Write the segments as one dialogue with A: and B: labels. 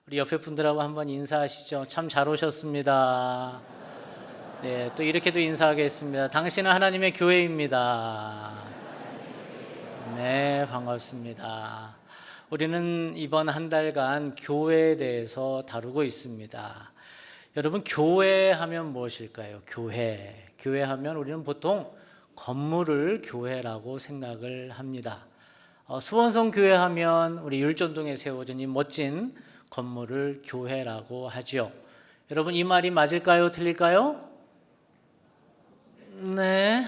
A: 우리 옆에 분들하고 한번 인사하시죠. 참 잘 오셨습니다. 네, 또 이렇게도 인사하겠습니다. 당신은 하나님의 교회입니다. 네, 반갑습니다. 우리는 이번 한 달간 교회에 대해서 다루고 있습니다. 여러분, 교회 하면 무엇일까요? 교회 하면 우리는 보통 건물을 교회라고 생각을 합니다. 수원성 교회 하면 우리 율전동에 세워진 이 멋진 건물을 교회라고 하죠. 여러분, 이 말이 맞을까요? 틀릴까요? 네.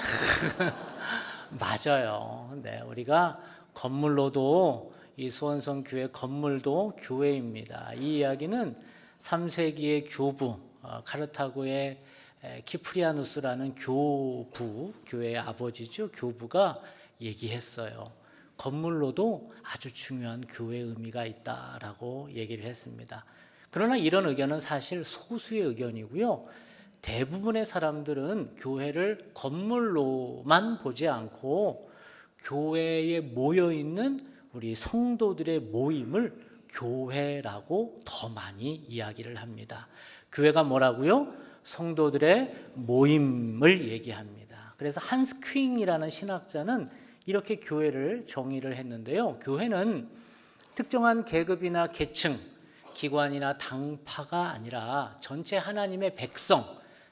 A: 맞아요. 네, 우리가 건물로도 이 수원성 교회 건물도 교회입니다. 이 이야기는 3세기의 교부 카르타고의 키프리아누스라는 교회의 아버지죠. 교부가 얘기했어요. 건물로도 아주 중요한 교회의 의미가 있다라고 얘기를 했습니다. 그러나 이런 의견은 사실 소수의 의견이고요. 대부분의 사람들은 교회를 건물로만 보지 않고 교회에 모여 있는 우리 성도들의 모임을 교회라고 더 많이 이야기를 합니다. 교회가 뭐라고요? 성도들의 모임을 얘기합니다. 그래서 한스 퀸이라는 신학자는 이렇게 교회를 정의를 했는데요. 교회는 특정한 계급이나 계층, 기관이나 당파가 아니라 전체 하나님의 백성,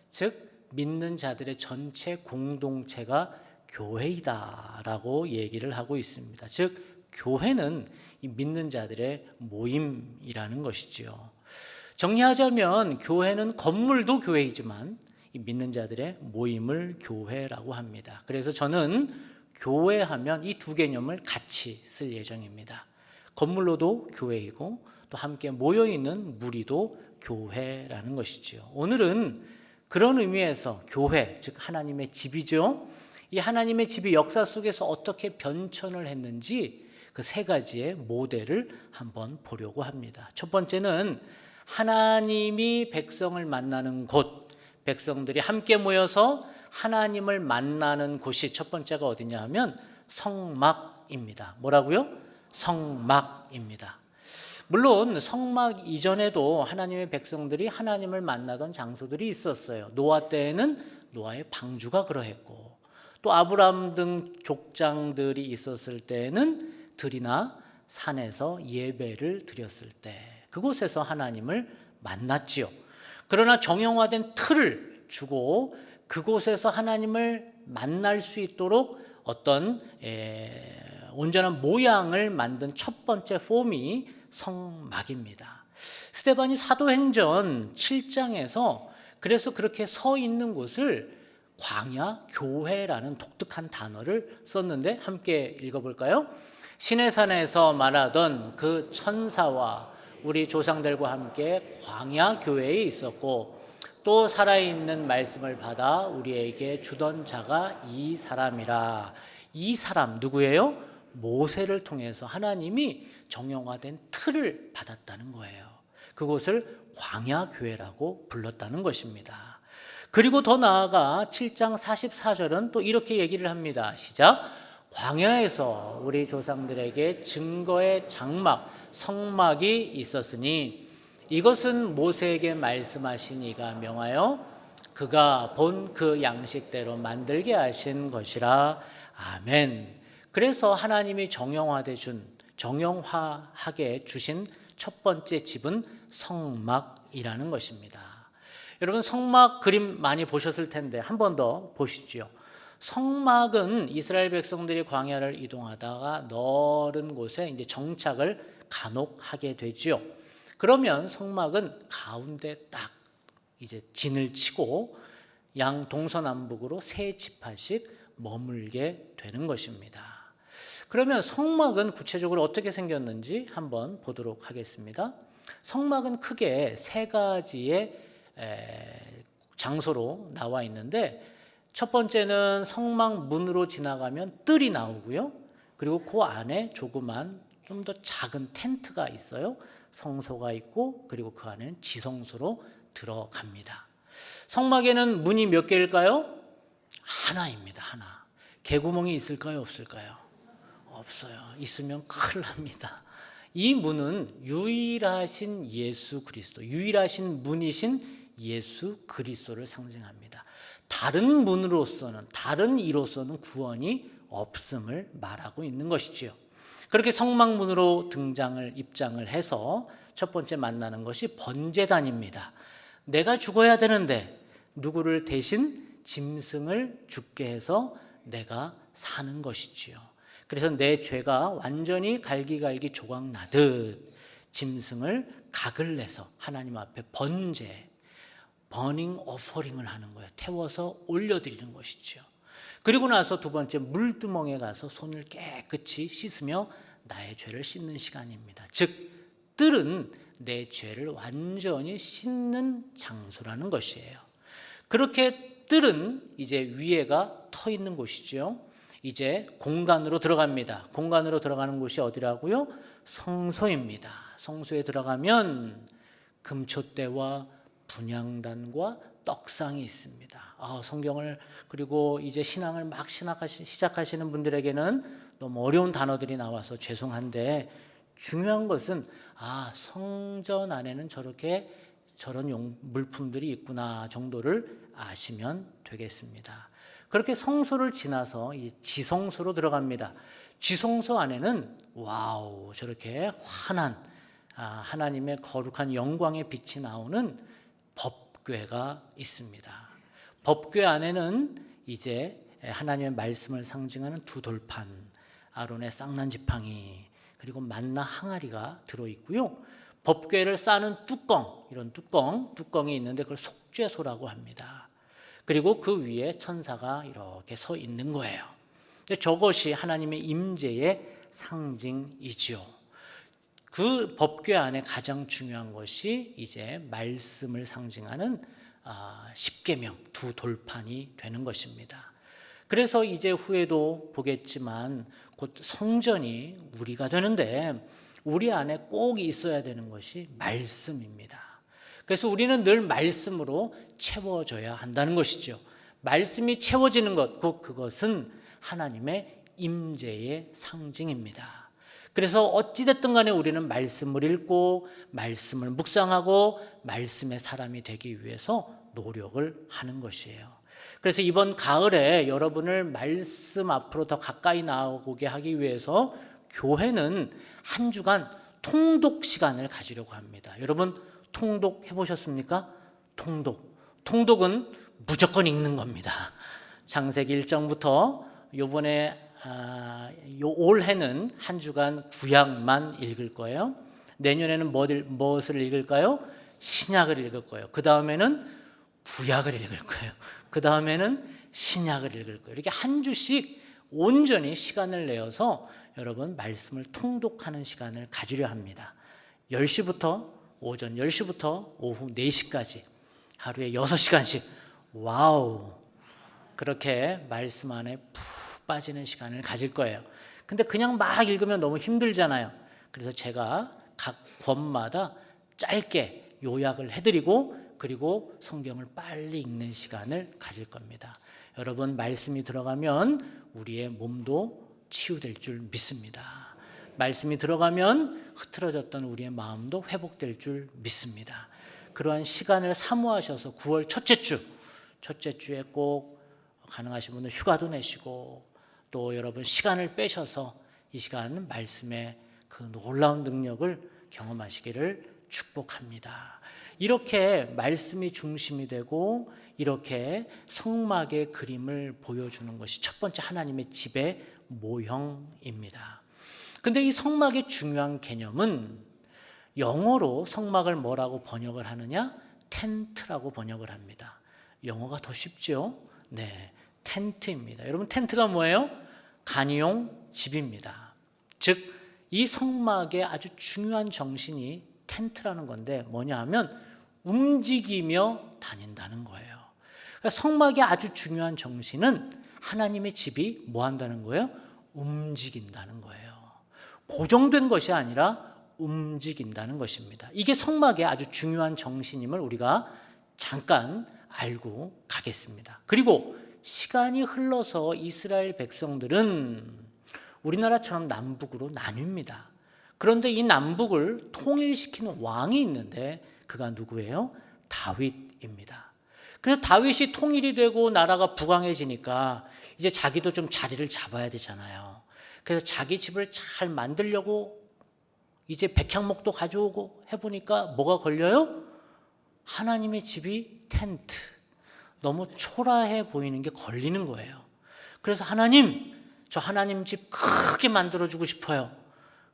A: 즉 믿는 자들의 전체 공동체가 교회이다라고 얘기를 하고 있습니다. 즉 교회는 이 믿는 자들의 모임이라는 것이지요. 정리하자면 교회는 건물도 교회이지만 이 믿는 자들의 모임을 교회라고 합니다. 그래서 저는 교회하면 이 두 개념을 같이 쓸 예정입니다. 건물로도 교회이고 또 함께 모여있는 무리도 교회라는 것이지요. 오늘은 그런 의미에서 교회, 즉 하나님의 집이죠. 이 하나님의 집이 역사 속에서 어떻게 변천을 했는지 그 세 가지의 모델을 한번 보려고 합니다. 첫 번째는 하나님이 백성을 만나는 곳, 백성들이 함께 모여서 하나님을 만나는 곳이 첫 번째가 어디냐 하면 성막입니다. 뭐라고요? 성막입니다. 물론 성막 이전에도 하나님의 백성들이 하나님을 만나던 장소들이 있었어요. 노아 때에는 노아의 방주가 그러했고, 또 아브라함 등 족장들이 있었을 때에는 들이나 산에서 예배를 드렸을 때 그곳에서 하나님을 만났지요. 그러나 정형화된 틀을 주고 그곳에서 하나님을 만날 수 있도록 어떤 온전한 모양을 만든 첫 번째 폼이 성막입니다. 스데반이 사도행전 7장에서 그래서 그렇게 서 있는 곳을 광야 교회라는 독특한 단어를 썼는데 함께 읽어볼까요? 시내산에서 말하던 그 천사와 우리 조상들과 함께 광야 교회에 있었고 또 살아있는 말씀을 받아 우리에게 주던 자가 이 사람이라. 이 사람 누구예요? 모세를 통해서 하나님이 정형화된 틀을 받았다는 거예요. 그곳을 광야교회라고 불렀다는 것입니다. 그리고 더 나아가 7장 44절은 또 이렇게 얘기를 합니다. 시작. 광야에서 우리 조상들에게 증거의 장막, 성막이 있었으니 이것은 모세에게 말씀하신 이가 명하여 그가 본 그 양식대로 만들게 하신 것이라. 아멘. 그래서 하나님이 정형화하게 주신 첫 번째 집은 성막이라는 것입니다. 여러분, 성막 그림 많이 보셨을 텐데 한 번 더 보시죠. 성막은 이스라엘 백성들이 광야를 이동하다가 넓은 곳에 이제 정착을 간혹 하게 되지요. 그러면 성막은 가운데 딱 이제 진을 치고 양 동서남북으로 세 지파씩 머물게 되는 것입니다. 그러면 성막은 구체적으로 어떻게 생겼는지 한번 보도록 하겠습니다. 성막은 크게 세 가지의 장소로 나와 있는데 첫 번째는 성막 문으로 지나가면 뜰이 나오고요. 그리고 그 안에 조그만 좀 더 작은 텐트가 있어요. 성소가 있고 그리고 그 안에는 지성소로 들어갑니다. 성막에는 문이 몇 개일까요? 하나입니다. 하나. 개구멍이 있을까요? 없을까요? 없어요. 있으면 큰일 납니다. 이 문은 유일하신 예수 그리스도, 유일하신 문이신 예수 그리스도를 상징합니다. 다른 문으로서는, 다른 이로서는 구원이 없음을 말하고 있는 것이지요. 그렇게 성막문으로 입장을 해서 첫 번째 만나는 것이 번제단입니다. 내가 죽어야 되는데 누구를 대신 짐승을 죽게 해서 내가 사는 것이지요. 그래서 내 죄가 완전히 갈기갈기 조각나듯 짐승을 각을 내서 하나님 앞에 버닝 오퍼링을 하는 거예요. 태워서 올려드리는 것이죠. 그리고 나서 두 번째 물두멍에 가서 손을 깨끗이 씻으며 나의 죄를 씻는 시간입니다. 즉 뜰은 내 죄를 완전히 씻는 장소라는 것이에요. 그렇게 뜰은 이제 위에가 터 있는 곳이죠. 이제 공간으로 들어갑니다. 공간으로 들어가는 곳이 어디라고요? 성소입니다. 성소에 들어가면 금초대와 분향단과 떡상이 있습니다. 성경을 그리고 이제 신앙을 막 시작하시는 분들에게는 너무 어려운 단어들이 나와서 죄송한데, 중요한 것은 성전 안에는 저런 물품들이 있구나 정도를 아시면 되겠습니다. 그렇게 성소를 지나서 지성소로 들어갑니다. 지성소 안에는 저렇게 환한 하나님의 거룩한 영광의 빛이 나오는 법궤가 있습니다. 법궤 안에는 이제 하나님의 말씀을 상징하는 두 돌판, 아론의 쌍난 지팡이, 그리고 만나 항아리가 들어있고요. 법궤를 싸는 이런 뚜껑이 있는데 그걸 속죄소라고 합니다. 그리고 그 위에 천사가 이렇게 서 있는 거예요. 저것이 하나님의 임재의 상징이지요. 그 법궤 안에 가장 중요한 것이 이제 말씀을 상징하는 십계명, 두 돌판이 되는 것입니다. 그래서 이제 후에도 보겠지만 곧 성전이 우리가 되는데 우리 안에 꼭 있어야 되는 것이 말씀입니다. 그래서 우리는 늘 말씀으로 채워져야 한다는 것이죠. 말씀이 채워지는 것, 곧 그것은 하나님의 임재의 상징입니다. 그래서 어찌됐든 간에 우리는 말씀을 읽고 말씀을 묵상하고 말씀의 사람이 되기 위해서 노력을 하는 것이에요. 그래서 이번 가을에 여러분을 말씀 앞으로 더 가까이 나오게 하기 위해서 교회는 한 주간 통독 시간을 가지려고 합니다. 여러분 통독 해보셨습니까? 통독은 무조건 읽는 겁니다. 창세기 1장부터 요번에 올해는 한 주간 구약만 읽을 거예요. 내년에는 무엇을 읽을까요? 신약을 읽을 거예요. 그 다음에는 구약을 읽을 거예요. 그 다음에는 신약을 읽을 거예요. 이렇게 한 주씩 온전히 시간을 내어서 여러분 말씀을 통독하는 시간을 가지려 합니다. 10시부터 오전 10시부터 오후 4시까지 하루에 6시간씩 그렇게 말씀 안에 푹 빠지는 시간을 가질 거예요. 근데 그냥 막 읽으면 너무 힘들잖아요. 그래서 제가 각 권마다 짧게 요약을 해드리고 그리고 성경을 빨리 읽는 시간을 가질 겁니다. 여러분 말씀이 들어가면 우리의 몸도 치유될 줄 믿습니다. 말씀이 들어가면 흐트러졌던 우리의 마음도 회복될 줄 믿습니다. 그러한 시간을 사모하셔서 9월 첫째 주에 꼭 가능하신 분은 휴가도 내시고 또 여러분 시간을 빼셔서 이 시간 말씀의 그 놀라운 능력을 경험하시기를 축복합니다. 이렇게 말씀이 중심이 되고 이렇게 성막의 그림을 보여주는 것이 첫 번째 하나님의 집의 모형입니다. 근데 이 성막의 중요한 개념은 영어로 성막을 뭐라고 번역을 하느냐? 텐트라고 번역을 합니다. 영어가 더 쉽죠? 네, 텐트입니다. 여러분 텐트가 뭐예요? 간이용 집입니다. 즉 이 성막의 아주 중요한 정신이 텐트라는 건데 뭐냐 하면 움직이며 다닌다는 거예요. 그러니까 성막의 아주 중요한 정신은 하나님의 집이 뭐 한다는 거예요? 움직인다는 거예요. 고정된 것이 아니라 움직인다는 것입니다. 이게 성막의 아주 중요한 정신임을 우리가 잠깐 알고 가겠습니다. 그리고 시간이 흘러서 이스라엘 백성들은 우리나라처럼 남북으로 나뉩니다. 그런데 이 남북을 통일시키는 왕이 있는데 그가 누구예요? 다윗입니다. 그래서 다윗이 통일이 되고 나라가 부강해지니까 이제 자기도 좀 자리를 잡아야 되잖아요. 그래서 자기 집을 잘 만들려고 이제 백향목도 가져오고 해보니까 뭐가 걸려요? 하나님의 집이 텐트, 너무 초라해 보이는 게 걸리는 거예요. 그래서 하나님, 저 하나님 집 크게 만들어주고 싶어요.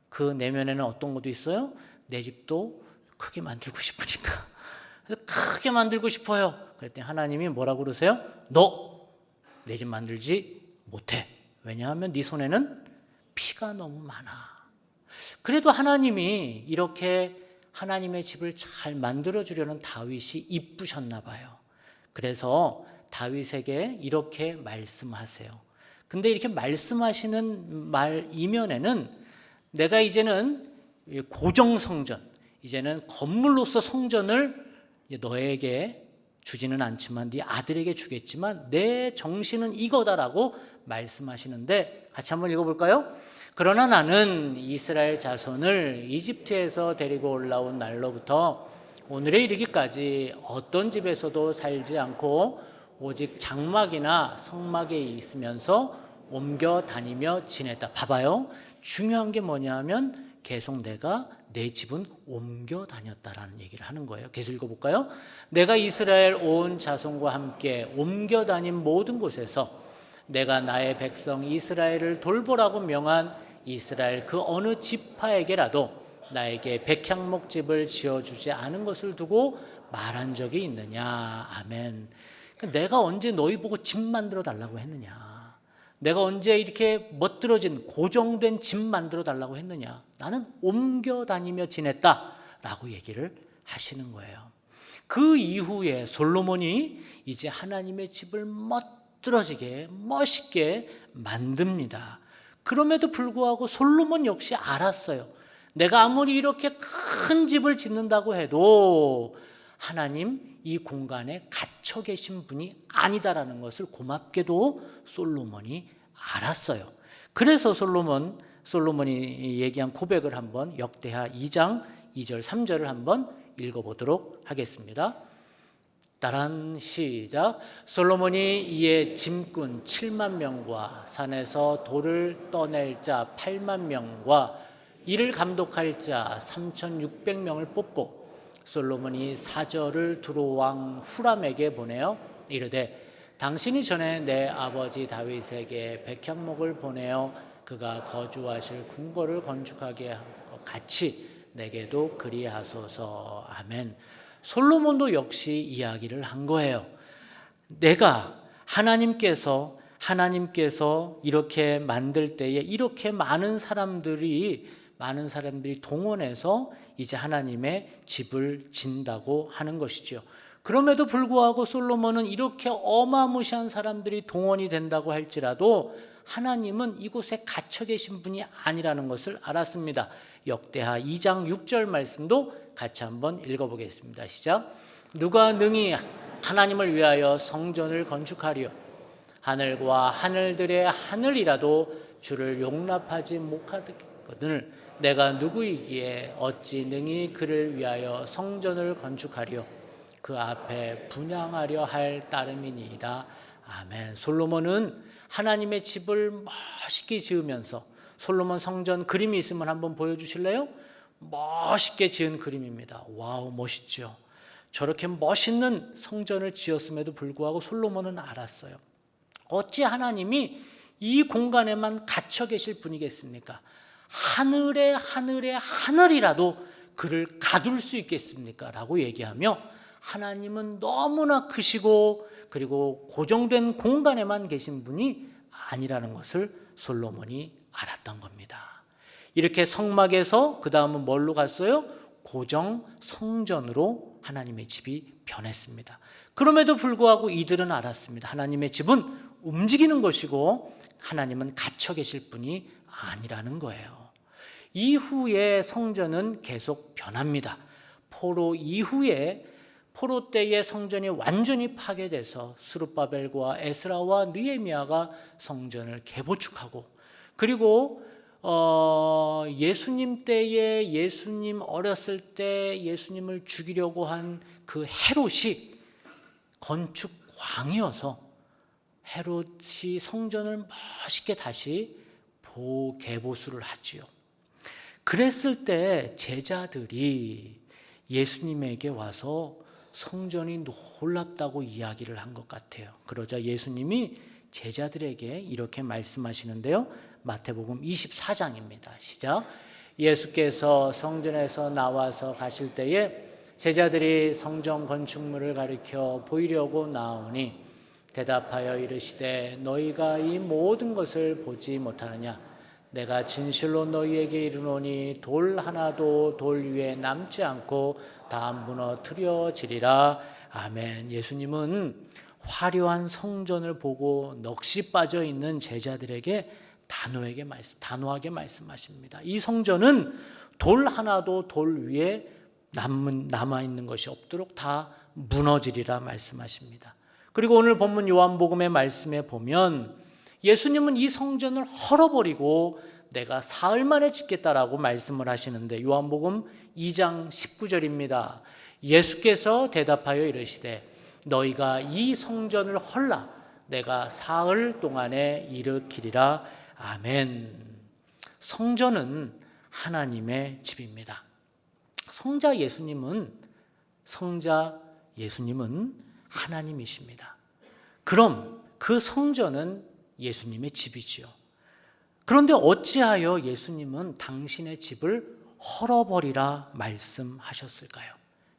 A: 그 내면에는 어떤 것도 있어요? 내 집도 크게 만들고 싶으니까. 그래서 크게 만들고 싶어요. 그랬더니 하나님이 뭐라고 그러세요? 너 내 집 만들지 못해. 왜냐하면 네 손에는 피가 너무 많아. 그래도 하나님이 이렇게 하나님의 집을 잘 만들어주려는 다윗이 이쁘셨나 봐요. 그래서 다윗에게 이렇게 말씀하세요. 근데 이렇게 말씀하시는 말 이면에는 내가 이제는 고정성전, 이제는 건물로서 성전을 너에게 주지는 않지만 네 아들에게 주겠지만 내 정신은 이거다라고 말씀하시는데 같이 한번 읽어볼까요? 그러나 나는 이스라엘 자손을 이집트에서 데리고 올라온 날로부터 오늘에 이르기까지 어떤 집에서도 살지 않고 오직 장막이나 성막에 있으면서 옮겨 다니며 지냈다. 봐봐요. 중요한 게 뭐냐 하면 계속 내가 내 집은 옮겨 다녔다라는 얘기를 하는 거예요. 계속 읽어볼까요? 내가 이스라엘 온 자손과 함께 옮겨 다닌 모든 곳에서 내가 나의 백성 이스라엘을 돌보라고 명한 이스라엘 그 어느 지파에게라도 나에게 백향목집을 지어주지 않은 것을 두고 말한 적이 있느냐. 아멘. 내가 언제 너희 보고 집 만들어 달라고 했느냐. 내가 언제 이렇게 멋들어진 고정된 집 만들어 달라고 했느냐. 나는 옮겨 다니며 지냈다라고 얘기를 하시는 거예요. 그 이후에 솔로몬이 이제 하나님의 집을 멋들어지게 멋있게 만듭니다. 그럼에도 불구하고 솔로몬 역시 알았어요. 내가 아무리 이렇게 큰 집을 짓는다고 해도 하나님 이 공간에 갇혀 계신 분이 아니다라는 것을 고맙게도 솔로몬이 알았어요. 그래서 솔로몬이 얘기한 고백을 한번 역대하 2장 2절 3절을 한번 읽어보도록 하겠습니다. 따라한 시작. 솔로몬이 이에 짐꾼 7만 명과 산에서 돌을 떠낼 자 8만 명과 이를 감독할 자 3,600명을 뽑고 솔로몬이 사절을 두로 왕 후람에게 보내어 이르되 당신이 전에 내 아버지 다윗에게 백향목을 보내어 그가 거주하실 궁궐을 건축하게 한 것 같이 내게도 그리하소서. 아멘. 솔로몬도 역시 이야기를 한 거예요. 내가 하나님께서 이렇게 만들 때에 이렇게 많은 사람들이 동원해서 이제 하나님의 집을 진다고 하는 것이죠. 그럼에도 불구하고 솔로몬은 이렇게 어마무시한 사람들이 동원이 된다고 할지라도 하나님은 이곳에 갇혀 계신 분이 아니라는 것을 알았습니다. 역대하 2장 6절 말씀도 같이 한번 읽어보겠습니다. 시작. 누가 능히 하나님을 위하여 성전을 건축하리요. 하늘과 하늘들의 하늘이라도 주를 용납하지 못하거늘 내가 누구이기에 어찌 능히 그를 위하여 성전을 건축하리요. 그 앞에 분향하려 할 따름이니이다. 아멘. 솔로몬은 하나님의 집을 멋있게 지으면서 솔로몬 성전 그림이 있으면 한번 보여주실래요? 멋있게 지은 그림입니다. 와우, 멋있죠. 저렇게 멋있는 성전을 지었음에도 불구하고 솔로몬은 알았어요. 어찌 하나님이 이 공간에만 갇혀 계실 분이겠습니까? 하늘이라도 그를 가둘 수 있겠습니까? 라고 얘기하며 하나님은 너무나 크시고 그리고 고정된 공간에만 계신 분이 아니라는 것을 솔로몬이 알았던 겁니다. 이렇게 성막에서 그 다음은 뭘로 갔어요? 고정 성전으로 하나님의 집이 변했습니다. 그럼에도 불구하고 이들은 알았습니다. 하나님의 집은 움직이는 것이고 하나님은 갇혀 계실 분이 아니라는 거예요. 이후에 성전은 계속 변합니다. 포로 때의 성전이 완전히 파괴돼서 스룹바벨과 에스라와 느헤미야가 성전을 재건축하고 그리고 예수님 때에 예수님 어렸을 때 예수님을 죽이려고 한 그 헤롯이 건축광이어서 헤롯이 성전을 멋있게 다시 개보수를 하지요. 그랬을 때 제자들이 예수님에게 와서 성전이 놀랍다고 이야기를 한 것 같아요. 그러자 예수님이 제자들에게 이렇게 말씀하시는데요. 마태복음 24장입니다. 시작. 예수께서 성전에서 나와서 가실 때에 제자들이 성전 건축물을 가리켜 보이려고 나오니 대답하여 이르시되 너희가 이 모든 것을 보지 못하느냐? 내가 진실로 너희에게 이르노니 돌 하나도 돌 위에 남지 않고 다 무너뜨려지리라. 아멘. 예수님은 화려한 성전을 보고 넋이 빠져 있는 제자들에게 단호하게 말씀하십니다. 이 성전은 돌 하나도 돌 위에 남아있는 것이 없도록 다 무너지리라 말씀하십니다. 그리고 오늘 본문 요한복음의 말씀에 보면 예수님은 이 성전을 헐어버리고 내가 사흘 만에 짓겠다라고 말씀을 하시는데 요한복음 2장 19절입니다. 예수께서 대답하여 이르시되 너희가 이 성전을 헐라 내가 사흘 동안에 일으키리라. 아멘. 성전은 하나님의 집입니다. 성자 예수님은 하나님이십니다. 그럼 그 성전은 예수님의 집이지요. 그런데 어찌하여 예수님은 당신의 집을 헐어버리라 말씀하셨을까요?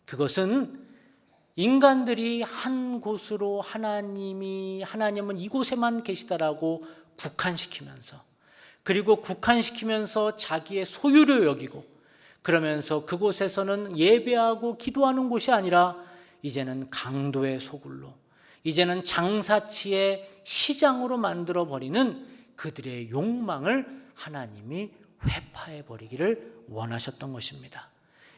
A: 그것은 인간들이 한 곳으로 하나님은 이곳에만 계시다라고 국한시키면서 그리고 국한시키면서 자기의 소유로 여기고 그러면서 그곳에서는 예배하고 기도하는 곳이 아니라 이제는 강도의 소굴로 이제는 장사치의 시장으로 만들어버리는 그들의 욕망을 하나님이 회파해버리기를 원하셨던 것입니다.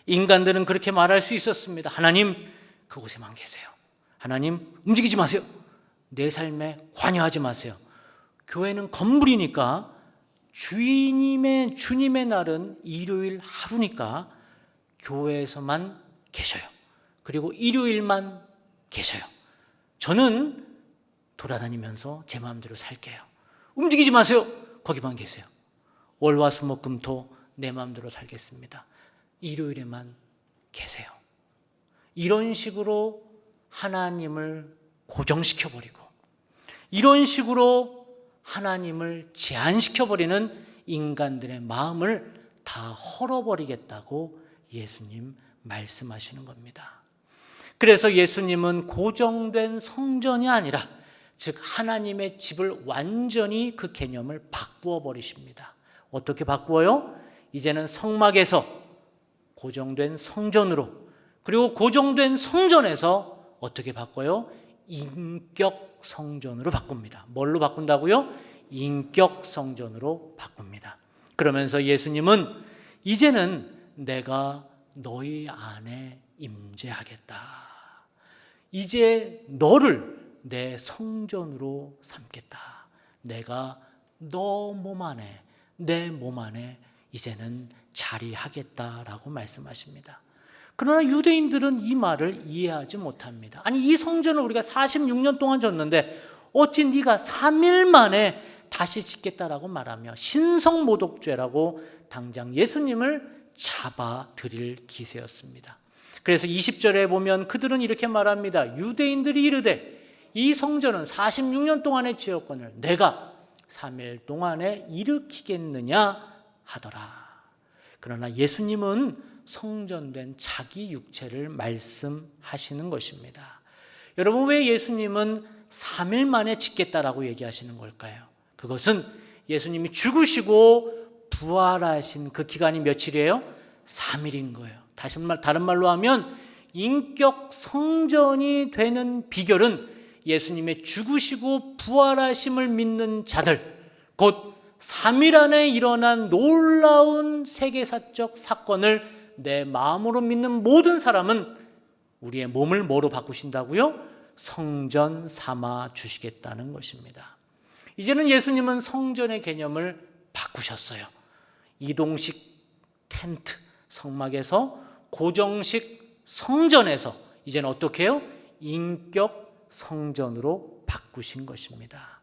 A: 인간들은 그렇게 말할 수 있었습니다. 하나님 그곳에만 계세요. 하나님 움직이지 마세요. 내 삶에 관여하지 마세요. 교회는 건물이니까 주님의 날은 일요일 하루니까 교회에서만 계셔요. 그리고 일요일만 계셔요. 저는 돌아다니면서 제 마음대로 살게요. 움직이지 마세요. 거기만 계세요. 월화수목금토 내 마음대로 살겠습니다. 일요일에만 계세요. 이런 식으로 하나님을 고정시켜버리고 이런 식으로 하나님을 제한시켜버리는 인간들의 마음을 다 헐어버리겠다고 예수님 말씀하시는 겁니다. 그래서 예수님은 고정된 성전이 아니라 즉 하나님의 집을 완전히 그 개념을 바꾸어 버리십니다. 어떻게 바꾸어요? 이제는 성막에서 고정된 성전으로 그리고 고정된 성전에서 어떻게 바꿔요? 인격 성전으로 바꿉니다. 뭘로 바꾼다고요? 인격 성전으로 바꿉니다. 그러면서 예수님은 이제는 내가 너희 안에 임재하겠다. 이제 너를 내 성전으로 삼겠다. 내가 너 몸 안에 내 몸 안에 이제는 자리하겠다라고 말씀하십니다. 그러나 유대인들은 이 말을 이해하지 못합니다. 아니 이 성전을 우리가 46년 동안 졌는데 어찌 네가 3일 만에 다시 짓겠다라고 말하며 신성모독죄라고 당장 예수님을 잡아들일 기세였습니다. 그래서 20절에 보면 그들은 이렇게 말합니다. 유대인들이 이르되 이 성전은 46년 동안의 지었건을 내가 3일 동안에 일으키겠느냐 하더라. 그러나 예수님은 성전된 자기 육체를 말씀하시는 것입니다. 여러분 왜 예수님은 3일 만에 짓겠다라고 얘기하시는 걸까요? 그것은 예수님이 죽으시고 부활하신 그 기간이 며칠이에요? 3일인 거예요. 다른 말로 하면 인격 성전이 되는 비결은 예수님의 죽으시고 부활하심을 믿는 자들, 곧 3일 안에 일어난 놀라운 세계사적 사건을 내 마음으로 믿는 모든 사람은 우리의 몸을 뭐로 바꾸신다고요? 성전 삼아 주시겠다는 것입니다. 이제는 예수님은 성전의 개념을 바꾸셨어요. 이동식 텐트, 성막에서 고정식 성전에서 이제는 어떻게 해요? 인격 성전으로 바꾸신 것입니다.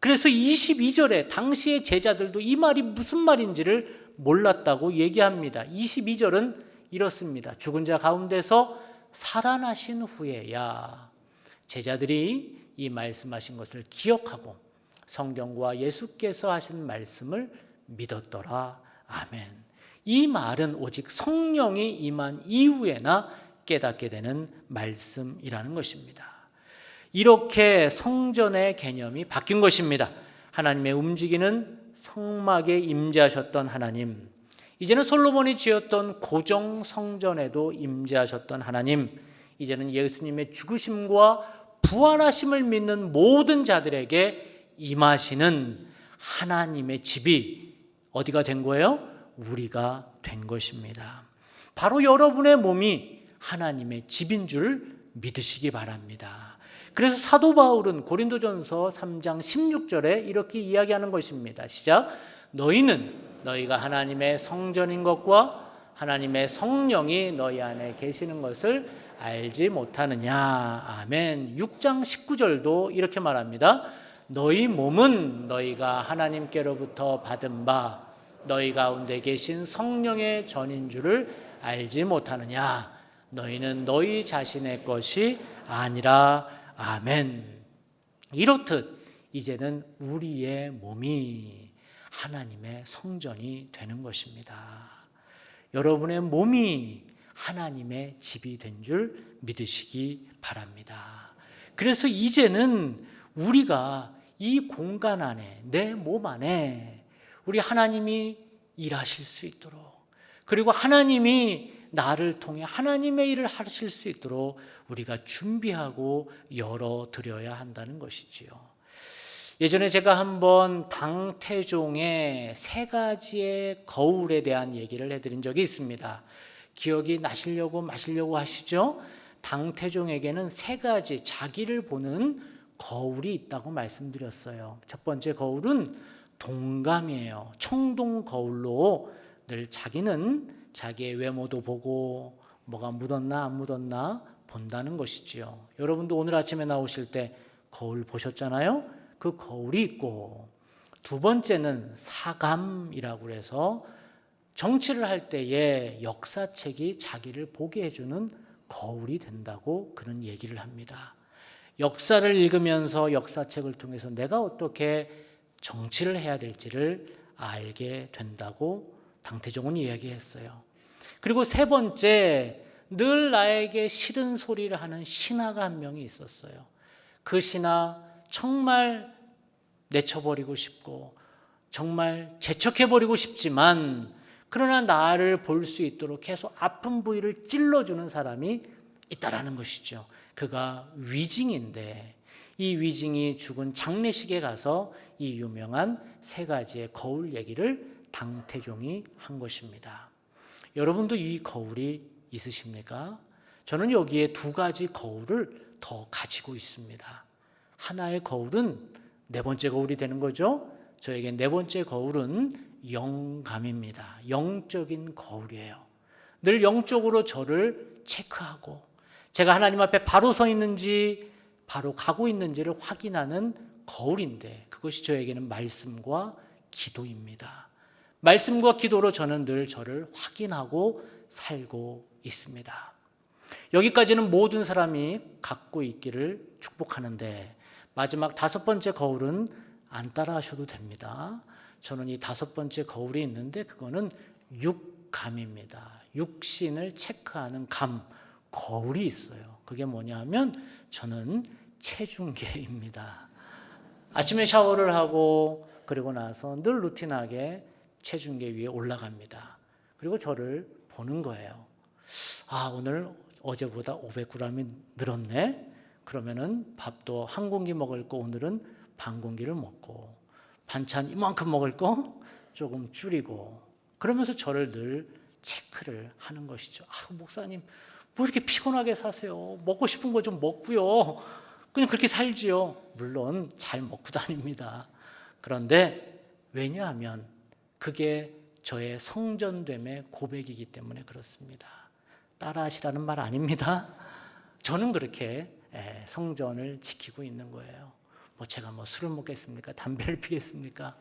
A: 그래서 22절에 당시의 제자들도 이 말이 무슨 말인지를 몰랐다고 얘기합니다. 22절은 이렇습니다. 죽은 자 가운데서 살아나신 후에야 제자들이 이 말씀하신 것을 기억하고 성경과 예수께서 하신 말씀을 믿었더라. 아멘. 이 말은 오직 성령이 임한 이후에나 깨닫게 되는 말씀이라는 것입니다. 이렇게 성전의 개념이 바뀐 것입니다. 하나님의 움직이는 성막에 임재하셨던 하나님, 이제는 솔로몬이 지었던 고정 성전에도 임재하셨던 하나님, 이제는 예수님의 죽으심과 부활하심을 믿는 모든 자들에게 임하시는 하나님의 집이 어디가 된 거예요? 우리가 된 것입니다. 바로 여러분의 몸이 하나님의 집인 줄 믿으시기 바랍니다. 그래서 사도 바울은 고린도전서 3장 16절에 이렇게 이야기하는 것입니다. 시작. 너희는 너희가 하나님의 성전인 것과 하나님의 성령이 너희 안에 계시는 것을 알지 못하느냐. 아멘. 6장 19절도 이렇게 말합니다. 너희 몸은 너희가 하나님께로부터 받은 바 너희 가운데 계신 성령의 전인 줄을 알지 못하느냐. 너희는 너희 자신의 것이 아니라. 아멘. 이렇듯 이제는 우리의 몸이 하나님의 성전이 되는 것입니다. 여러분의 몸이 하나님의 집이 된 줄 믿으시기 바랍니다. 그래서 이제는 우리가 이 공간 안에, 내 몸 안에 우리 하나님이 일하실 수 있도록, 그리고 하나님이 나를 통해 하나님의 일을 하실 수 있도록 우리가 준비하고 열어드려야 한다는 것이지요. 예전에 제가 한번 당태종의 3가지의 거울에 대한 얘기를 해드린 적이 있습니다. 기억이 나시려고 마시려고 하시죠? 당태종에게는 3가지 자기를 보는 거울이 있다고 말씀드렸어요. 첫 번째 거울은 동감이에요. 청동 거울로 늘 자기는 자기의 외모도 보고 뭐가 묻었나 안 묻었나 본다는 것이지요. 여러분도 오늘 아침에 나오실 때 거울 보셨잖아요. 그 거울이 있고, 두 번째는 사감이라고 해서 정치를 할 때에 역사책이 자기를 보게 해주는 거울이 된다고 그런 얘기를 합니다. 역사를 읽으면서 역사책을 통해서 내가 어떻게 정치를 해야 될지를 알게 된다고 당태종은 이야기했어요. 그리고 3번째, 늘 나에게 싫은 소리를 하는 신하가 한 명이 있었어요. 그 신하 정말 내쳐버리고 싶고 정말 제척해버리고 싶지만 그러나 나를 볼 수 있도록 계속 아픈 부위를 찔러주는 사람이 있다라는 것이죠. 그가 위징인데 이 위징이 죽은 장례식에 가서 이 유명한 3가지의 거울 얘기를 당태종이 한 것입니다. 여러분도 이 거울이 있으십니까? 저는 여기에 2가지 거울을 더 가지고 있습니다. 하나의 거울은 4번째 거울이 되는 거죠. 저에게 4번째 거울은 영감입니다. 영적인 거울이에요. 늘 영적으로 저를 체크하고 제가 하나님 앞에 바로 서 있는지 바로 가고 있는지를 확인하는 거울인데 그것이 저에게는 말씀과 기도입니다. 말씀과 기도로 저는 늘 저를 확인하고 살고 있습니다. 여기까지는 모든 사람이 갖고 있기를 축복하는데 마지막 5번째 거울은 안 따라 하셔도 됩니다. 저는 이 5번째 거울이 있는데 그거는 육감입니다. 육신을 체크하는 감, 거울이 있어요. 그게 뭐냐 하면 저는 체중계입니다. 아침에 샤워를 하고 그리고 나서 늘 루틴하게 체중계 위에 올라갑니다. 그리고 저를 보는 거예요. 아, 오늘 어제보다 500g이 늘었네. 그러면은 밥도 한 공기 먹을 거 오늘은 반 공기를 먹고 반찬 이만큼 먹을 거 조금 줄이고 그러면서 저를 늘 체크를 하는 것이죠. 아, 목사님 뭐 이렇게 피곤하게 사세요? 먹고 싶은 거 좀 먹고요. 그냥 그렇게 살지요. 물론 잘 먹고 다닙니다. 그런데 왜냐하면 그게 저의 성전됨의 고백이기 때문에 그렇습니다. 따라하시라는 말 아닙니다. 저는 그렇게 성전을 지키고 있는 거예요. 제가 술을 먹겠습니까? 담배를 피겠습니까?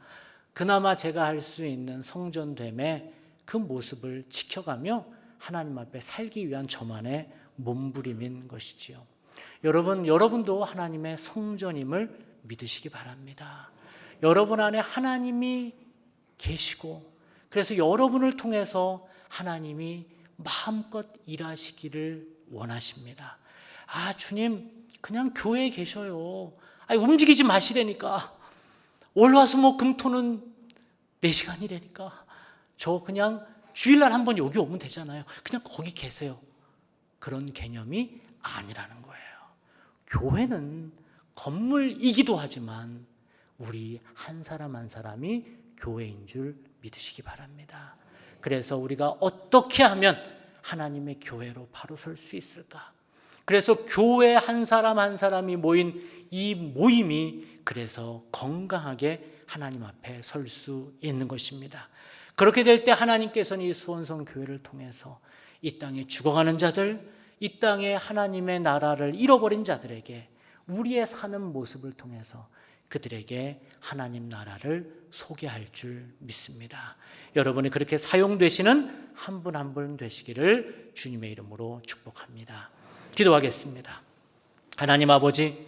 A: 그나마 제가 할 수 있는 성전됨의 그 모습을 지켜가며 하나님 앞에 살기 위한 저만의 몸부림인 것이지요. 여러분도 하나님의 성전임을 믿으시기 바랍니다. 여러분 안에 하나님이 계시고, 그래서 여러분을 통해서 하나님이 마음껏 일하시기를 원하십니다. 주님, 그냥 교회에 계셔요. 움직이지 마시라니까. 월화수목금토는 4시간이라니까. 저 그냥 주일날 한번 여기 오면 되잖아요. 그냥 거기 계세요. 그런 개념이 아니라는 거예요. 교회는 건물이기도 하지만 우리 한 사람 한 사람이 교회인 줄 믿으시기 바랍니다. 그래서 우리가 어떻게 하면 하나님의 교회로 바로 설 수 있을까? 그래서 교회 한 사람 한 사람이 모인 이 모임이 그래서 건강하게 하나님 앞에 설 수 있는 것입니다. 그렇게 될 때 하나님께서는 이 수원성 교회를 통해서 이 땅에 죽어가는 자들, 이 땅에 하나님의 나라를 잃어버린 자들에게 우리의 사는 모습을 통해서 그들에게 하나님 나라를 소개할 줄 믿습니다. 여러분이 그렇게 사용되시는 한 분 한 분 되시기를 주님의 이름으로 축복합니다. 기도하겠습니다. 하나님 아버지,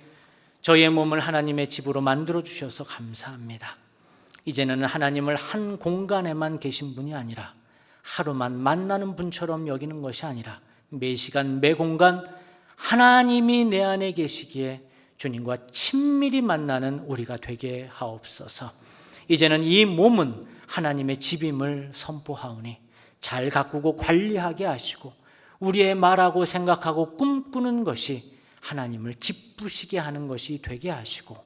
A: 저희의 몸을 하나님의 집으로 만들어 주셔서 감사합니다. 이제는 하나님을 한 공간에만 계신 분이 아니라 하루만 만나는 분처럼 여기는 것이 아니라 매 시간 매 공간 하나님이 내 안에 계시기에 주님과 친밀히 만나는 우리가 되게 하옵소서. 이제는 이 몸은 하나님의 집임을 선포하오니 잘 가꾸고 관리하게 하시고 우리의 말하고 생각하고 꿈꾸는 것이 하나님을 기쁘시게 하는 것이 되게 하시고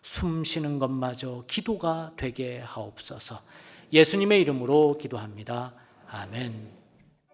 A: 숨 쉬는 것마저 기도가 되게 하옵소서. 예수님의 이름으로 기도합니다. 아멘.